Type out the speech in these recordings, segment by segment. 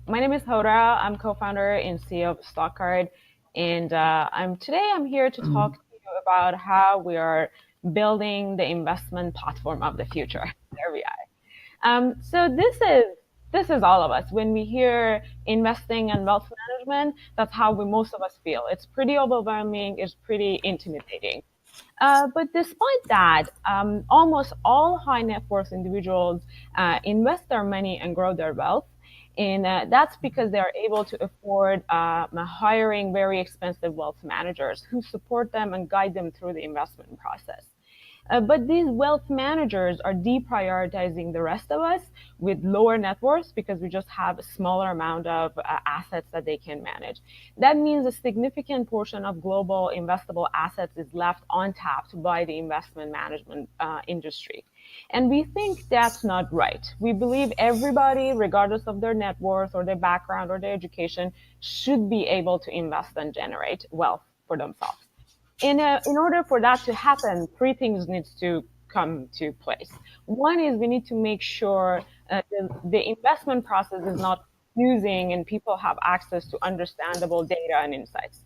My name is Hoda. I'm co-founder and CEO of Stockcard, and I'm here to talk to you about how we are building the investment platform of the future. There we are. So this is all of us. When we hear investing and wealth management, that's how most of us feel. It's pretty overwhelming. It's pretty intimidating. But despite that, almost all high net worth individuals invest their money and grow their wealth. And that's because they are able to afford hiring very expensive wealth managers who support them and guide them through the investment process. But these wealth managers are deprioritizing the rest of us with lower net worths because we just have a smaller amount of assets that they can manage. That means a significant portion of global investable assets is left untapped by the investment management industry. And we think that's not right. We believe everybody, regardless of their net worth or their background or their education, should be able to invest and generate wealth for themselves. In order for that to happen, three things needs to come to place. One is we need to make sure the investment process is not confusing and people have access to understandable data and insights.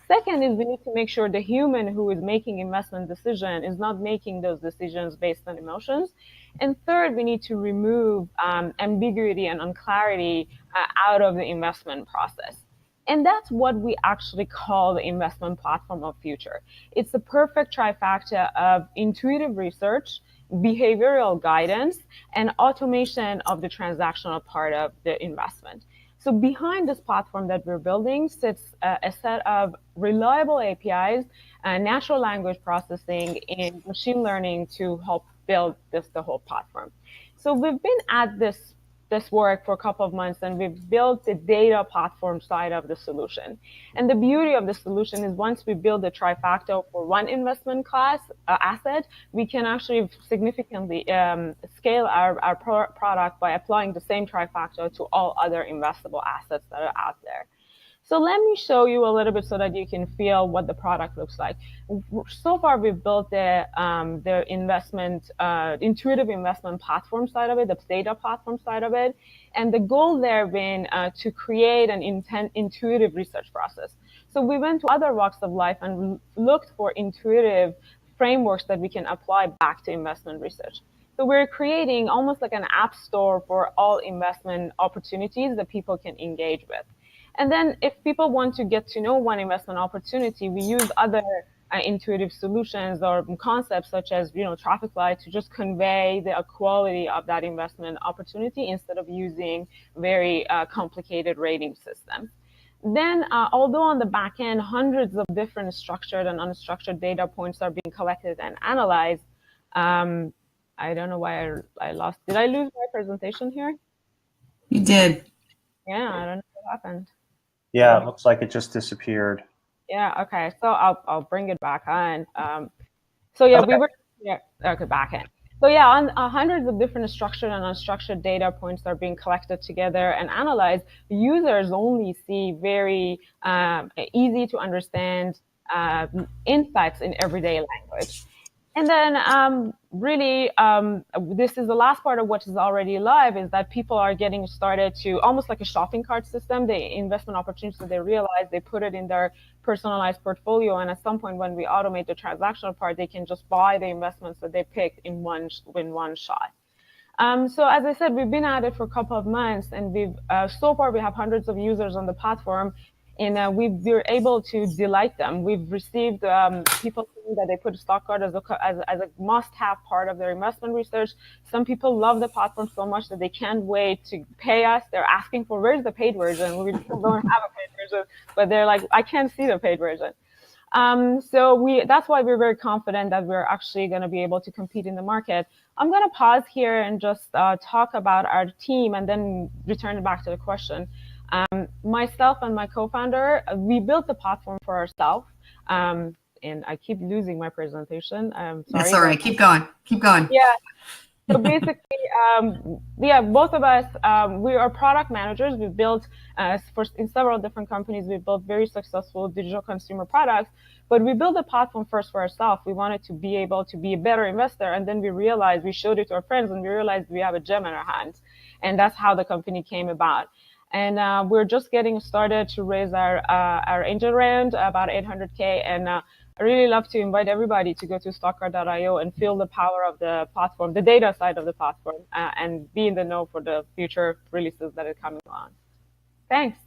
Second is we need to make sure the human who is making investment decision is not making those decisions based on emotions. And third, we need to remove ambiguity and unclarity out of the investment process. And that's what we actually call the investment platform of future. It's the perfect trifecta of intuitive research, behavioral guidance, and automation of the transactional part of the investment. So behind this platform that we're building sits a set of reliable APIs, natural language processing, and machine learning to help build the whole platform. So we've been at this work for a couple of months and we've built the data platform side of the solution. And the beauty of the solution is once we build the trifactor for one investment class asset, we can actually significantly scale our product by applying the same trifactor to all other investable assets that are out there. So let me show you a little bit so that you can feel what the product looks like. So far, we've built the investment, intuitive investment platform side of it, the data platform side of it. And the goal there been to create an intuitive research process. So we went to other walks of life and looked for intuitive frameworks that we can apply back to investment research. So we're creating almost like an app store for all investment opportunities that people can engage with. And then if people want to get to know one investment opportunity, we use other intuitive solutions or concepts such as, traffic light to just convey the quality of that investment opportunity instead of using very complicated rating systems. Then, although on the back end, hundreds of different structured and unstructured data points are being collected and analyzed, I don't know why I lost. Did I lose my presentation here? You did. Yeah, I don't know what happened. Yeah, it looks like it just disappeared. Yeah, okay. So I'll bring it back on. So yeah, Okay. okay, back in. So yeah, on hundreds of different structured and unstructured data points are being collected together and analyzed. Users only see very easy to understand insights in everyday language. And then this is the last part of what is already live is that people are getting started to almost like a shopping cart system. The investment opportunities that they realize, they put it in their personalized portfolio. And at some point when we automate the transactional part, they can just buy the investments that they picked in one shot. So as I said, we've been at it for a couple of months and so far we have hundreds of users on the platform and we're able to delight them. We've received people saying that they put Stockcard as a must-have part of their investment research. Some people love the platform so much that they can't wait to pay us. They're asking for, where's the paid version? We don't have a paid version, but they're like, I can't see the paid version. That's why we're very confident that we're actually going to be able to compete in the market. I'm going to pause here and just talk about our team and then return it back to the question. Myself and my co-founder, we built the platform for ourselves. And I keep losing my presentation. I'm sorry. That's all right. Keep going. Keep going. Yeah. So basically, both of us, we are product managers. We've built, in several different companies, we've built very successful digital consumer products, but we built the platform first for ourselves. We wanted to be able to be a better investor. And then we showed it to our friends and we realized we have a gem in our hands. And that's how the company came about. And we're just getting started to raise our angel round, about 800K. And I really love to invite everybody to go to stockcard.io and feel the power of the platform, the data side of the platform, and be in the know for the future releases that are coming on. Thanks.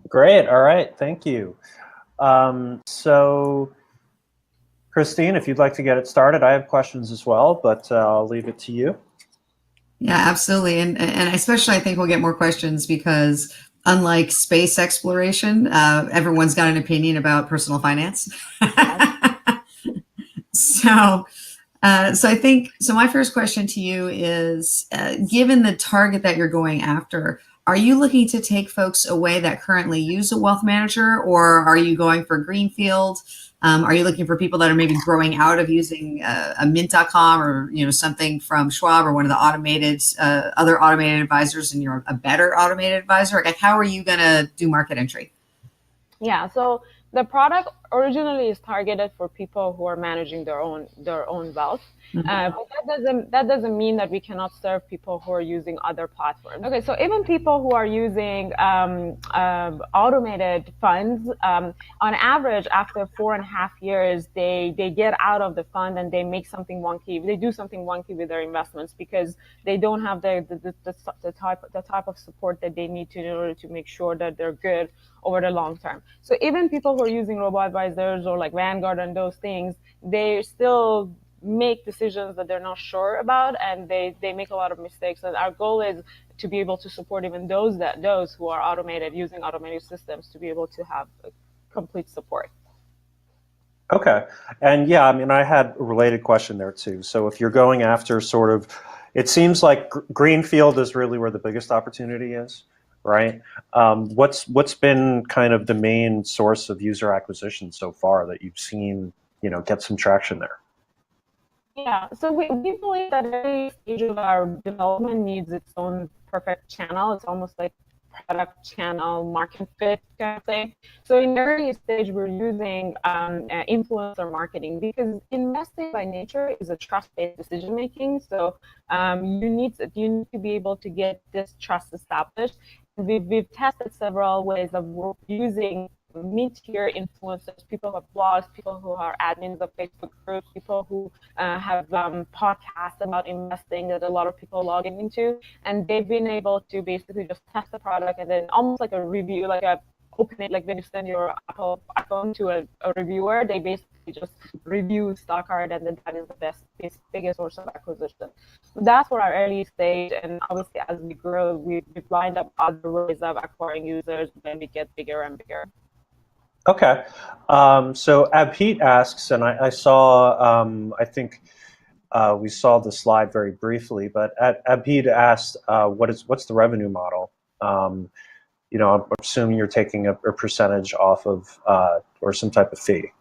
Great. All right. Thank you. So, Christine, if you'd like to get it started, I have questions as well, but I'll leave it to you. Yeah, absolutely. And especially I think we'll get more questions because unlike space exploration, everyone's got an opinion about personal finance. So I think, so my first question to you is, given the target that you're going after, are you looking to take folks away that currently use a wealth manager, or are you going for greenfield? Are you looking for people that are maybe growing out of using a mint.com or, something from Schwab or one of the automated, other automated advisors, and you're a better automated advisor? Like, how are you going to do market entry? Yeah, so the product originally is targeted for people who are managing their own wealth. But that doesn't mean that we cannot serve people who are using other platforms. Okay, so even people who are using automated funds, on average, after 4.5 years, they get out of the fund and they make something wonky. They do something wonky with their investments because they don't have the type of support that they need to in order to make sure that they're good over the long term. So even people who are using robo-advisors or like Vanguard and those things, they still make decisions that they're not sure about, and they make a lot of mistakes. And our goal is to be able to support even those who are using automated systems, to be able to have complete support. Okay. And yeah, I mean, I had a related question there too. So if you're going after sort of, it seems like greenfield is really where the biggest opportunity is, right? What's been kind of the main source of user acquisition so far that you've seen, get some traction there? Yeah, so we believe that every stage of our development needs its own perfect channel. It's almost like product channel market fit kind of thing. So in the early stage, we're using influencer marketing because investing by nature is a trust-based decision making. So you need to be able to get this trust established. We've tested several ways of using mid-tier influencers, people who have blogs, people who are admins of Facebook groups, people who have podcasts about investing that a lot of people log into, and they've been able to basically just test the product and then almost like a review, like open it, like when you send your Apple iPhone to a reviewer, they basically just review Stockcard, and then that is the biggest source of acquisition. So that's for our early stage, and obviously as we grow, we've lined up other ways of acquiring users when we get bigger and bigger. Okay. So Abhit asks, and I saw, I think we saw the slide very briefly, but Abhit asked, what's the revenue model? I'm assuming you're taking a percentage off of, or some type of fee.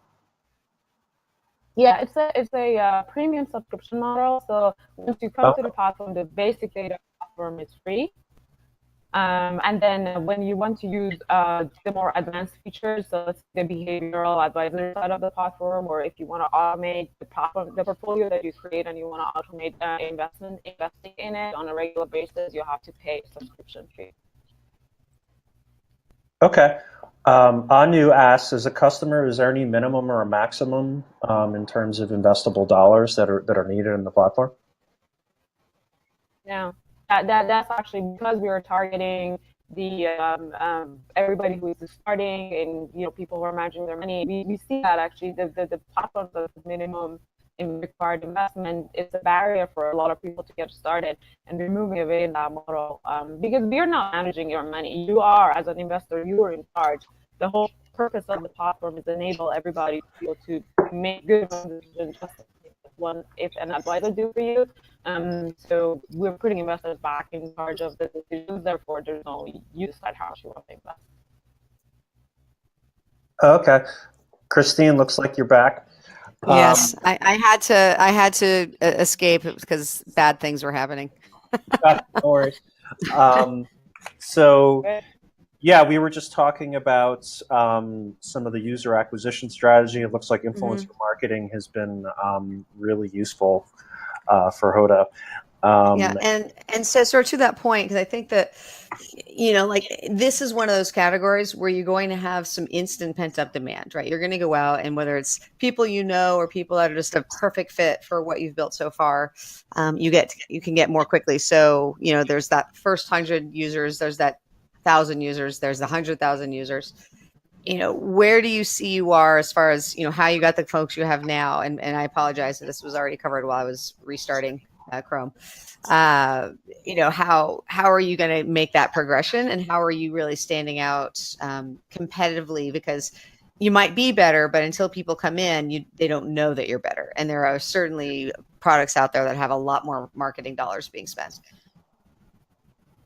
Yeah, it's a premium subscription model. So once you come to the platform, the basic data platform is free. And then when you want to use the more advanced features, so let's say the behavioral advisor side of the platform, or if you want to automate the platform, the portfolio that you create, and you want to automate investing in it on a regular basis, you have to pay a subscription fee. Okay. Anu asks, as a customer, is there any minimum or a maximum in terms of investable dollars that are needed in the platform? Yeah. That's actually because we are targeting the everybody who is starting, and people who are managing their money. We see that actually the platforms of minimum in required investment is a barrier for a lot of people to get started, and we're moving away in that model because we're not managing your money. You are, as an investor, you are in charge. The whole purpose of the platform is to enable everybody to be able to make good decisions, just if an advisor do for you. So we're putting investors back in charge of the decisions. Therefore, there's no you decide how much you want to invest. Okay, Christine, looks like you're back. Yes, I had to escape because bad things were happening. No worries. So. Yeah, we were just talking about some of the user acquisition strategy. It looks like influencer marketing has been really useful for Hoda. Yeah, and so sort of to that point, because I think that, like this is one of those categories where you're going to have some instant pent up demand, right? You're going to go out, and whether it's people or people that are just a perfect fit for what you've built so far, you can get more quickly. So there's that first 100 users, there's that 1,000 users, there's the 100,000 users. Where do you see you are as far as how you got the folks you have now? And I apologize that this was already covered while I was restarting Chrome. How are you going to make that progression, and how are you really standing out competitively? Because you might be better, but until people come in, they don't know that you're better. And there are certainly products out there that have a lot more marketing dollars being spent.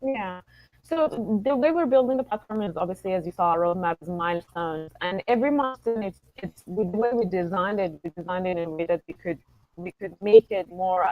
Yeah. So the way we're building the platform is obviously, as you saw, roadmaps, milestones, and every milestone it's with the way we designed it in a way that we could make it more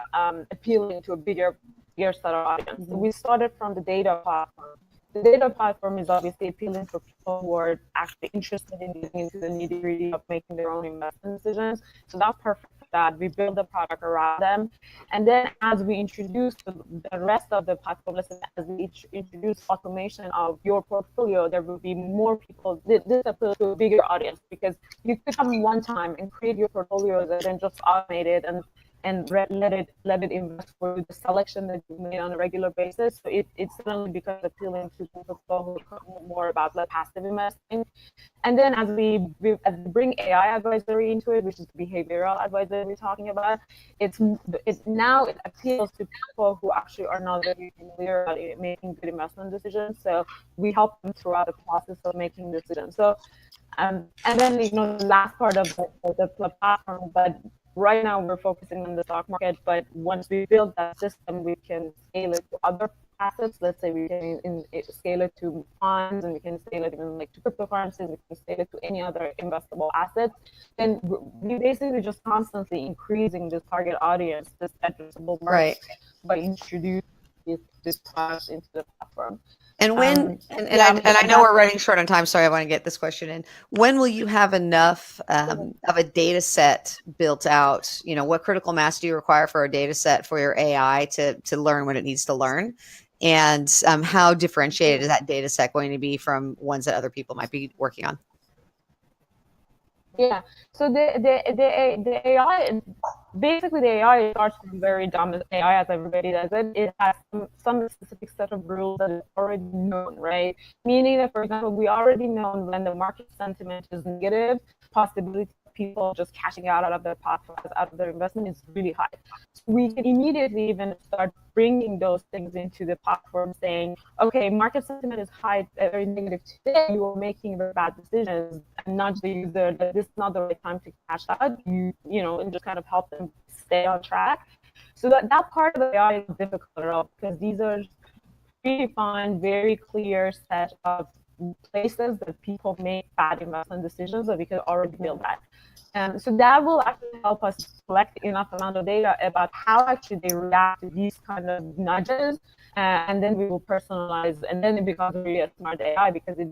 appealing to a bigger set of audience. So we started from the data platform. The data platform is obviously appealing for people who are actually interested in getting into the nitty-gritty of making their own investment decisions. So that's perfect for that. We build the product around them. And then as we introduce the rest of the platform, as we introduce automation of your portfolio, there will be more people. This appeals to a bigger audience, because you could come one time and create your portfolios and then just automate it and let it invest for the selection that you made on a regular basis. So it suddenly becomes appealing to people who know more about passive investing. And then as we bring AI advisory into it, which is behavioral advisory we're talking about, it appeals to people who actually are not very familiar about making good investment decisions. So we help them throughout the process of making decisions. So and then the last part of the platform, but right now we're focusing on the stock market. But once we build that system, we can scale it to other assets. Let's say we can scale it to funds, and we can scale it even to cryptocurrencies. We can scale it to any other investable assets. Then we basically just constantly increasing the target audience, this addressable market, by introducing this product into the platform. And I know we're running short on time. Sorry, I want to get this question in. When will you have enough of a data set built out? What critical mass do you require for a data set for your AI to learn what it needs to learn? And how differentiated is that data set going to be from ones that other people might be working on? Yeah. So the AI, basically the AI starts from very dumb AI, as everybody does it. It has some specific set of rules that is already known, right? Meaning that, for example, we already know when the market sentiment is negative, possibility of people just cashing out of their platforms, out of their investment is really high. So we can immediately even start bringing those things into the platform, saying, okay, market sentiment is high, very negative today. You are making very bad decisions, and nudge the user that this is not the right time to cash out. And just kind of help them stay on track. So that part of the AI is difficult at all, because these are predefined, very clear set of places that people make bad investment decisions, that we can already build that. So that will actually help us collect enough amount of data about how actually they react to these kind of nudges, and then we will personalize, and then it becomes really a smart AI, because it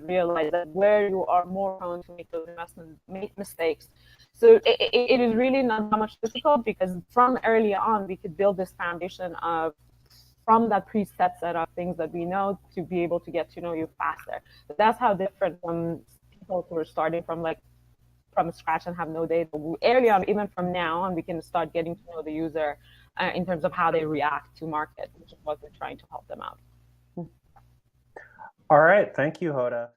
realizes where you are more prone to make those investment mistakes. So it is really not that much difficult, because from early on we could build this foundation from that preset set of things that we know, to be able to get to know you faster. So that's how different from people who are starting from scratch and have no data. Early on, even from now on, we can start getting to know the user in terms of how they react to market, which is what we're trying to help them out. All right. Thank you, Hoda.